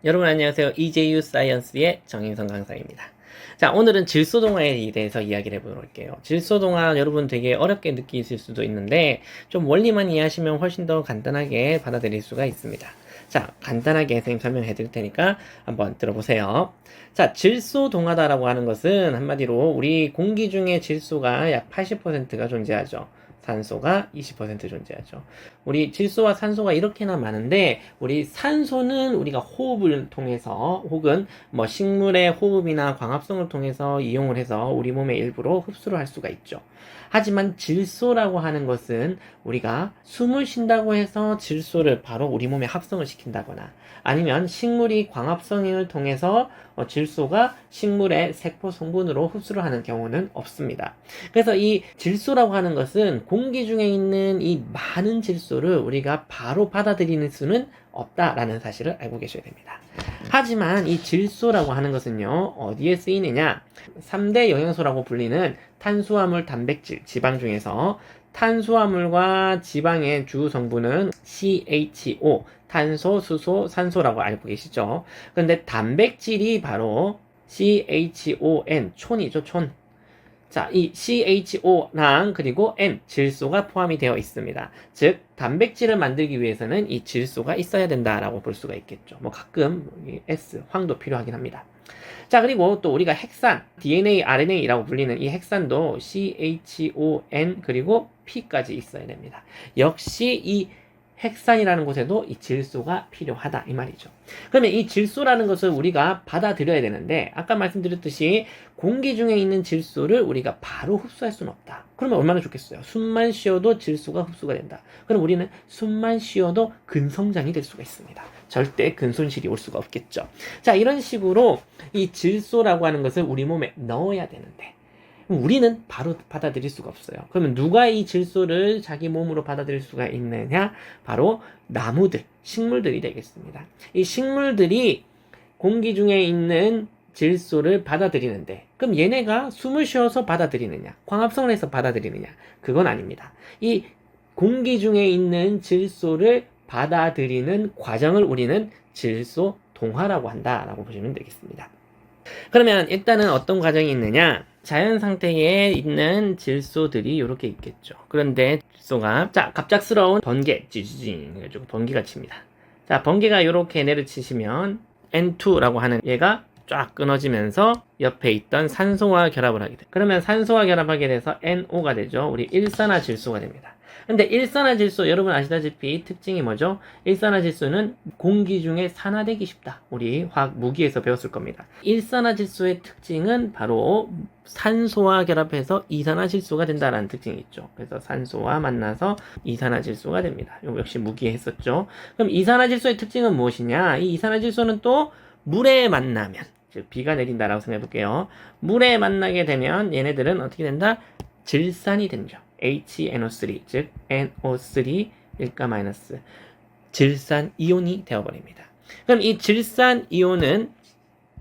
여러분 안녕하세요. EJU 사이언스의 정인성 강사입니다. 자, 오늘은 질소동화에 대해서 이야기를 해보도록 할게요. 질소동화 여러분 되게 어렵게 느끼실 수도 있는데 좀 원리만 이해하시면 훨씬 더 간단하게 받아들일 수가 있습니다. 자, 간단하게 선생님 설명해 드릴 테니까 한번 들어보세요. 자, 질소동하다라고 하는 것은 한마디로 우리 공기 중에 질소가 약 80%가 존재하죠. 산소가 20% 존재하죠. 우리 질소와 산소가 이렇게나 많은데 우리 산소는 우리가 호흡을 통해서 혹은 뭐 식물의 호흡이나 광합성을 통해서 이용을 해서 우리 몸의 일부로 흡수를 할 수가 있죠. 하지만 질소라고 하는 것은 우리가 숨을 쉰다고 해서 질소를 바로 우리 몸에 합성을 시킨다거나 아니면 식물이 광합성을 통해서 질소가 식물의 세포 성분으로 흡수를 하는 경우는 없습니다. 그래서 이 질소라고 하는 것은 공기 중에 있는 이 많은 질소를 우리가 바로 받아들이는 수는 없다라는 사실을 알고 계셔야 됩니다. 하지만 이 질소라고 하는 것은요, 어디에 쓰이느냐? 3대 영양소라고 불리는 탄수화물, 단백질, 지방 중에서 탄수화물과 지방의 주 성분은 CHO, 탄소, 수소, 산소라고 알고 계시죠? 근데 단백질이 바로 CHON, 촌이죠, 촌. 자, 이 CHO랑 그리고 N, 질소가 포함이 되어 있습니다. 즉, 단백질을 만들기 위해서는 이 질소가 있어야 된다라고 볼 수가 있겠죠. 뭐 가끔 S, 황도 필요하긴 합니다. 자, 그리고 또 우리가 핵산, DNA, RNA라고 불리는 이 핵산도 CHON 그리고 P까지 있어야 됩니다. 역시 이 핵산이라는 곳에도 이 질소가 필요하다 이 말이죠. 그러면 이 질소라는 것을 우리가 받아들여야 되는데 아까 말씀드렸듯이 공기 중에 있는 질소를 우리가 바로 흡수할 수는 없다. 그러면 얼마나 좋겠어요. 숨만 쉬어도 질소가 흡수가 된다. 그럼 우리는 숨만 쉬어도 근성장이 될 수가 있습니다. 절대 근손실이 올 수가 없겠죠. 자, 이런 식으로 이 질소라고 하는 것을 우리 몸에 넣어야 되는데 우리는 바로 받아들일 수가 없어요. 그러면 누가 이 질소를 자기 몸으로 받아들일 수가 있느냐? 바로 나무들, 식물들이 되겠습니다. 이 식물들이 공기 중에 있는 질소를 받아들이는데 그럼 얘네가 숨을 쉬어서 받아들이느냐? 광합성을 해서 받아들이느냐? 그건 아닙니다. 이 공기 중에 있는 질소를 받아들이는 과정을 우리는 질소 동화라고 한다라고 보시면 되겠습니다. 그러면 일단은 어떤 과정이 있느냐? 자연 상태에 있는 질소들이 이렇게 있겠죠. 그런데 질소가 갑작스러운 번개, 찌지징 해가지고 번개가 칩니다. 자, 번개가 이렇게 내려치시면 N2라고 하는 얘가 쫙 끊어지면서 옆에 있던 산소와 결합을 하게 돼요. 그러면 산소와 결합하게 돼서 NO가 되죠. 우리 일산화질소가 됩니다. 근데 일산화질소 여러분 아시다시피 특징이 뭐죠? 일산화질소는 공기 중에 산화되기 쉽다. 우리 화학 무기에서 배웠을 겁니다. 일산화질소의 특징은 바로 산소와 결합해서 이산화질소가 된다라는 특징이 있죠. 그래서 산소와 만나서 이산화질소가 됩니다. 이거 역시 무기에 했었죠. 그럼 이산화질소의 특징은 무엇이냐? 이 이산화질소는 또 물에 만나면 즉 비가 내린다라고 생각해 볼게요. 물에 만나게 되면 얘네들은 어떻게 된다? 질산이 된죠. HNO3 즉 NO3 1가 마이너스 질산 이온이 되어버립니다. 그럼 이 질산 이온은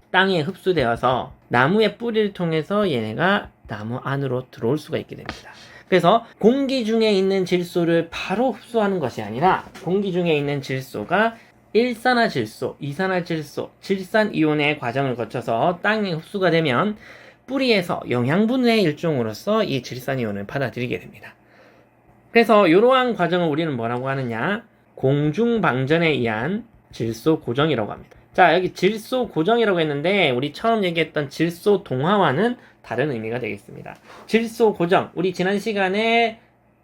땅에 흡수되어서 나무의 뿌리를 통해서 얘네가 나무 안으로 들어올 수가 있게 됩니다. 그래서 공기 중에 있는 질소를 바로 흡수하는 것이 아니라 공기 중에 있는 질소가 일산화질소, 이산화질소, 질산이온의 과정을 거쳐서 땅에 흡수가 되면 뿌리에서 영양분의 일종으로서 이 질산이온을 받아들이게 됩니다. 그래서 이러한 과정을 우리는 뭐라고 하느냐? 공중방전에 의한 질소 고정이라고 합니다. 자, 여기 질소 고정이라고 했는데 우리 처음 얘기했던 질소 동화와는 다른 의미가 되겠습니다. 질소 고정, 우리 지난 시간에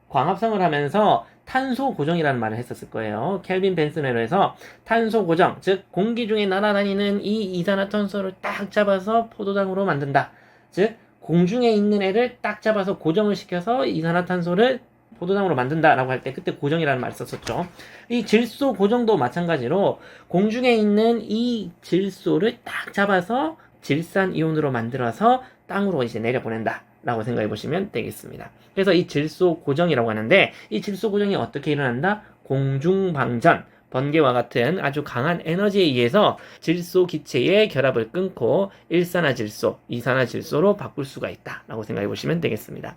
광합성을 하면서 탄소 고정이라는 말을 했었을 거예요. 켈빈 벤슨회로 해서 탄소 고정, 즉 공기 중에 날아다니는 이 이산화탄소를 딱 잡아서 포도당으로 만든다. 즉 공중에 있는 애를 딱 잡아서 고정을 시켜서 이산화탄소를 포도당으로 만든다라고 할 때 그때 고정이라는 말을 썼었죠. 이 질소 고정도 마찬가지로 공중에 있는 이 질소를 딱 잡아서 질산이온으로 만들어서 땅으로 이제 내려보낸다 라고 생각해 보시면 되겠습니다. 그래서 이 질소 고정이라고 하는데 이 질소 고정이 어떻게 일어난다? 공중방전, 번개와 같은 아주 강한 에너지에 의해서 질소 기체의 결합을 끊고 일산화질소, 이산화질소로 바꿀 수가 있다 라고 생각해 보시면 되겠습니다.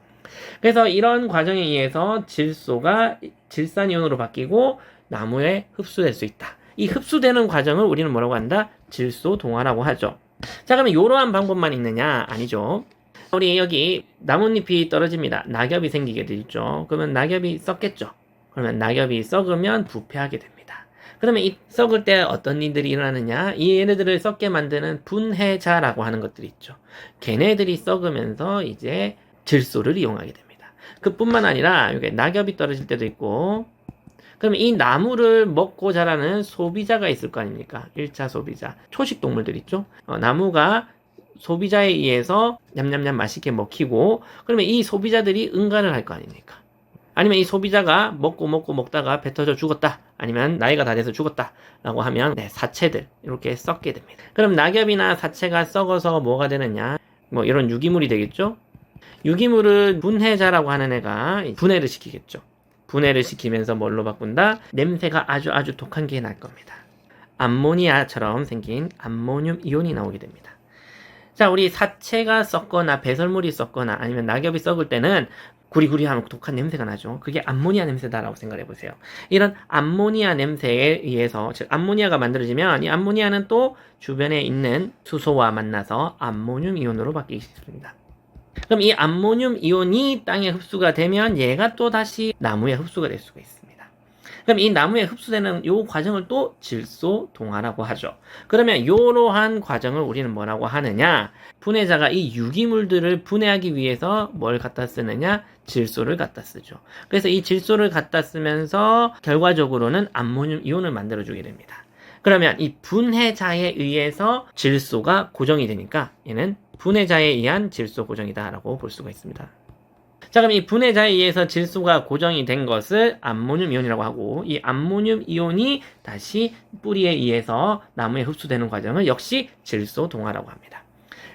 그래서 이런 과정에 의해서 질소가 질산이온으로 바뀌고 나무에 흡수될 수 있다. 이 흡수되는 과정을 우리는 뭐라고 한다? 질소 동화라고 하죠. 자, 그러면 이러한 방법만 있느냐? 아니죠. 우리 여기 나뭇잎이 떨어집니다. 낙엽이 생기게 되죠. 그러면 낙엽이 썩겠죠. 그러면 낙엽이 썩으면 부패하게 됩니다. 그러면 이 썩을 때 어떤 일들이 일어나느냐? 이 얘네들을 썩게 만드는 분해자라고 하는 것들이 있죠. 걔네들이 썩으면서 이제 질소를 이용하게 됩니다. 그뿐만 아니라 이게 낙엽이 떨어질 때도 있고, 그러면 이 나무를 먹고 자라는 소비자가 있을 거 아닙니까? 1차 소비자. 초식 동물들 있죠? 나무가 소비자에 의해서 냠냠냠 맛있게 먹히고, 그러면 이 소비자들이 응가를 할 거 아닙니까? 아니면 이 소비자가 먹다가 배 터져 죽었다. 아니면 나이가 다 돼서 죽었다. 라고 하면 사체들 이렇게 썩게 됩니다. 그럼 낙엽이나 사체가 썩어서 뭐가 되느냐? 뭐 이런 유기물이 되겠죠? 유기물을 분해자라고 하는 애가 분해를 시키겠죠. 분해를 시키면서 뭘로 바꾼다? 냄새가 아주 독한 게 날 겁니다. 암모니아처럼 생긴 암모늄 이온이 나오게 됩니다. 자, 우리 사체가 썩거나 배설물이 썩거나 아니면 낙엽이 썩을 때는 구리구리한 독한 냄새가 나죠. 그게 암모니아 냄새다라고 생각해 보세요. 이런 암모니아 냄새에 의해서, 즉 암모니아가 만들어지면 이 암모니아는 또 주변에 있는 수소와 만나서 암모늄 이온으로 바뀌기 쉽습니다. 그럼 이 암모늄 이온이 땅에 흡수가 되면 얘가 또 다시 나무에 흡수가 될 수가 있습니다. 그럼 이 나무에 흡수되는 요 과정을 또 질소 동화라고 하죠. 그러면 이러한 과정을 우리는 뭐라고 하느냐? 분해자가 이 유기물들을 분해하기 위해서 뭘 갖다 쓰느냐? 질소를 갖다 쓰죠. 그래서 이 질소를 갖다 쓰면서 결과적으로는 암모늄 이온을 만들어주게 됩니다. 그러면 이 분해자에 의해서 질소가 고정이 되니까 얘는 분해자에 의한 질소 고정이다 라고 볼 수가 있습니다. 자, 그럼 이 분해자에 의해서 질소가 고정이 된 것을 암모늄 이온이라고 하고, 이 암모늄 이온이 다시 뿌리에 의해서 나무에 흡수되는 과정을 역시 질소 동화라고 합니다.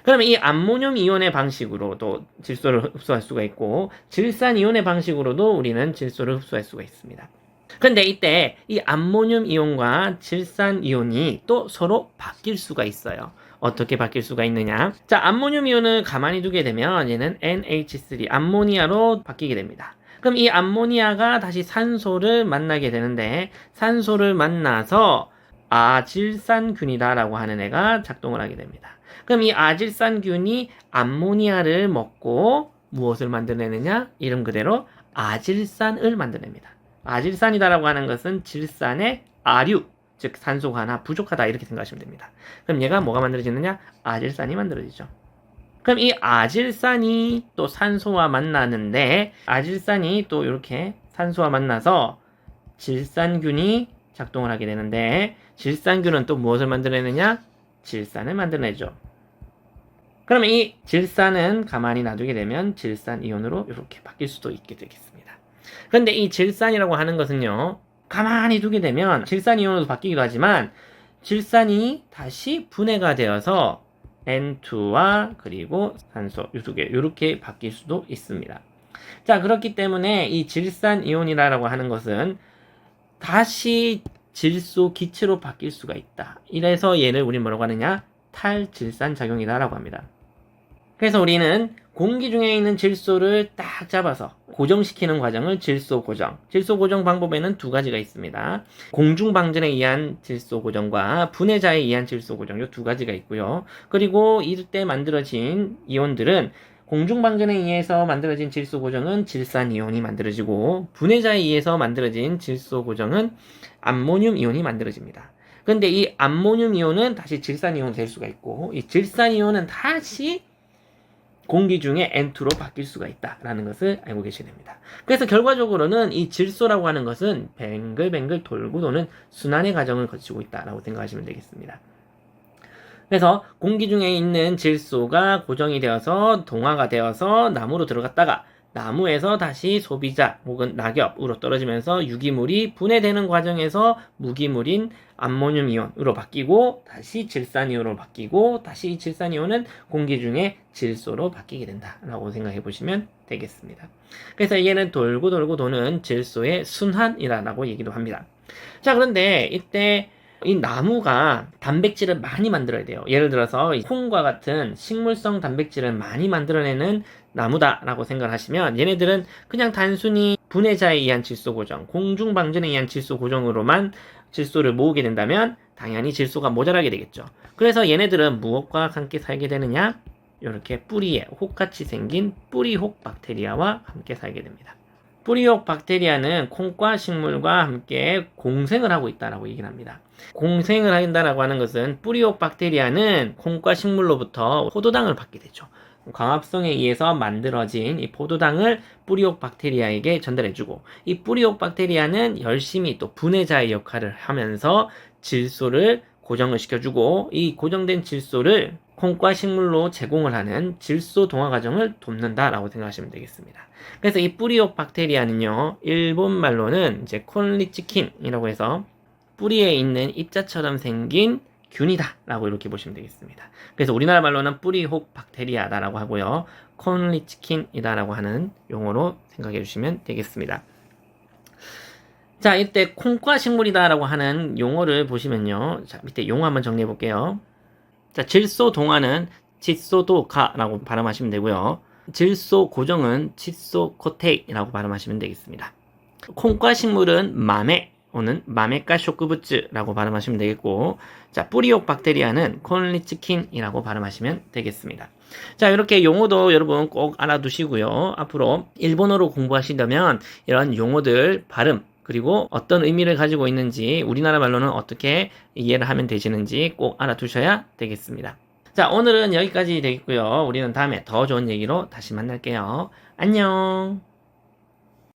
그러면 이 암모늄 이온의 방식으로도 질소를 흡수할 수가 있고, 질산 이온의 방식으로도 우리는 질소를 흡수할 수가 있습니다. 근데 이때 이 암모늄 이온과 질산 이온이 또 서로 바뀔 수가 있어요. 어떻게 바뀔 수가 있느냐? 자, 암모늄 이온을 가만히 두게 되면 얘는 NH3, 암모니아로 바뀌게 됩니다. 그럼 이 암모니아가 다시 산소를 만나게 되는데, 산소를 만나서 아질산균이다라고 하는 애가 작동을 하게 됩니다. 그럼 이 아질산균이 암모니아를 먹고 무엇을 만들어내느냐? 이름 그대로 아질산을 만들어냅니다. 아질산이다라고 하는 것은 질산의 아류, 즉 산소가 하나 부족하다 이렇게 생각하시면 됩니다. 그럼 얘가 뭐가 만들어지느냐? 아질산이 만들어지죠. 그럼 이 아질산이 또 산소와 만나는데, 아질산이 또 이렇게 산소와 만나서 질산균이 작동을 하게 되는데, 질산균은 또 무엇을 만들어내느냐? 질산을 만들어내죠. 그러면 이 질산은 가만히 놔두게 되면 질산이온으로 이렇게 바뀔 수도 있게 되겠습니다. 그런데 이 질산이라고 하는 것은요, 가만히 두게 되면 질산이온으로 바뀌기도 하지만 질산이 다시 분해가 되어서 N2와 그리고 산소 이 두 개 이렇게 바뀔 수도 있습니다. 자, 그렇기 때문에 이 질산이온이라고 하는 것은 다시 질소 기체로 바뀔 수가 있다. 이래서 얘를 우리 뭐라고 하느냐? 탈질산 작용이다라고 합니다. 그래서 우리는 공기 중에 있는 질소를 딱 잡아서 고정시키는 과정을 질소 고정. 질소 고정 방법에는 두 가지가 있습니다. 공중방전에 의한 질소 고정과 분해자에 의한 질소 고정, 이 두 가지가 있고요. 그리고 이때 만들어진 이온들은 공중방전에 의해서 만들어진 질소 고정은 질산이온이 만들어지고, 분해자에 의해서 만들어진 질소 고정은 암모늄 이온이 만들어집니다. 근데 이 암모늄 이온은 다시 질산이온이 될 수가 있고, 이 질산이온은 다시 공기 중에 N2로 바뀔 수가 있다라는 것을 알고 계셔야 됩니다. 그래서 결과적으로는 이 질소라고 하는 것은 뱅글뱅글 돌고 도는 순환의 과정을 거치고 있다라고 생각하시면 되겠습니다. 그래서 공기 중에 있는 질소가 고정이 되어서 동화가 되어서 나무로 들어갔다가 나무에서 다시 소비자 혹은 낙엽으로 떨어지면서 유기물이 분해되는 과정에서 무기물인 암모늄 이온으로 바뀌고, 다시 질산이온으로 바뀌고, 다시 이 질산이온은 공기 중에 질소로 바뀌게 된다라고 생각해 보시면 되겠습니다. 그래서 얘는 돌고 돌고 도는 질소의 순환이라고 얘기도 합니다. 자, 그런데 이때 이 나무가 단백질을 많이 만들어야 돼요. 예를 들어서 콩과 같은 식물성 단백질을 많이 만들어내는 나무다라고 생각을 하시면, 얘네들은 그냥 단순히 분해자에 의한 질소 고정, 공중방전에 의한 질소 고정으로만 질소를 모으게 된다면 당연히 질소가 모자라게 되겠죠. 그래서 얘네들은 무엇과 함께 살게 되느냐? 이렇게 뿌리에 혹같이 생긴 뿌리혹 박테리아와 함께 살게 됩니다. 뿌리혹 박테리아는 콩과 식물과 함께 공생을 하고 있다라고 얘기를 합니다. 공생을 한다라고 하는 것은 뿌리혹 박테리아는 콩과 식물로부터 포도당을 받게 되죠. 광합성에 의해서 만들어진 이 포도당을 뿌리혹 박테리아에게 전달해주고, 이 뿌리혹 박테리아는 열심히 또 분해자의 역할을 하면서 질소를 고정을 시켜주고, 이 고정된 질소를 콩과 식물로 제공을 하는 질소 동화 과정을 돕는다라고 생각하시면 되겠습니다. 그래서 이 뿌리혹 박테리아는요, 일본 말로는 이제 콘리치킨이라고 해서 뿌리에 있는 입자처럼 생긴 균이다 라고 이렇게 보시면 되겠습니다. 그래서 우리나라 말로는 뿌리혹 박테리아다라고 하고요, 콘리치킨이다 라고 하는 용어로 생각해 주시면 되겠습니다. 자, 이때 콩과 식물이다 라고 하는 용어를 보시면요, 자, 밑에 용어 한번 정리해 볼게요. 자, 질소 동화는 칫소도가라고 발음하시면 되고요, 질소 고정은 칫소코테이라고 발음하시면 되겠습니다. 콩과 식물은 마메 오는 마메카 쇼크부츠라고 발음하시면 되겠고, 자, 뿌리혹 박테리아는 콘리치킨이라고 발음하시면 되겠습니다. 자, 이렇게 용어도 여러분 꼭 알아두시고요, 앞으로 일본어로 공부하시려면 이런 용어들 발음, 그리고 어떤 의미를 가지고 있는지, 우리나라 말로는 어떻게 이해를 하면 되시는지 꼭 알아두셔야 되겠습니다. 자, 오늘은 여기까지 되겠고요. 우리는 다음에 더 좋은 얘기로 다시 만날게요. 안녕.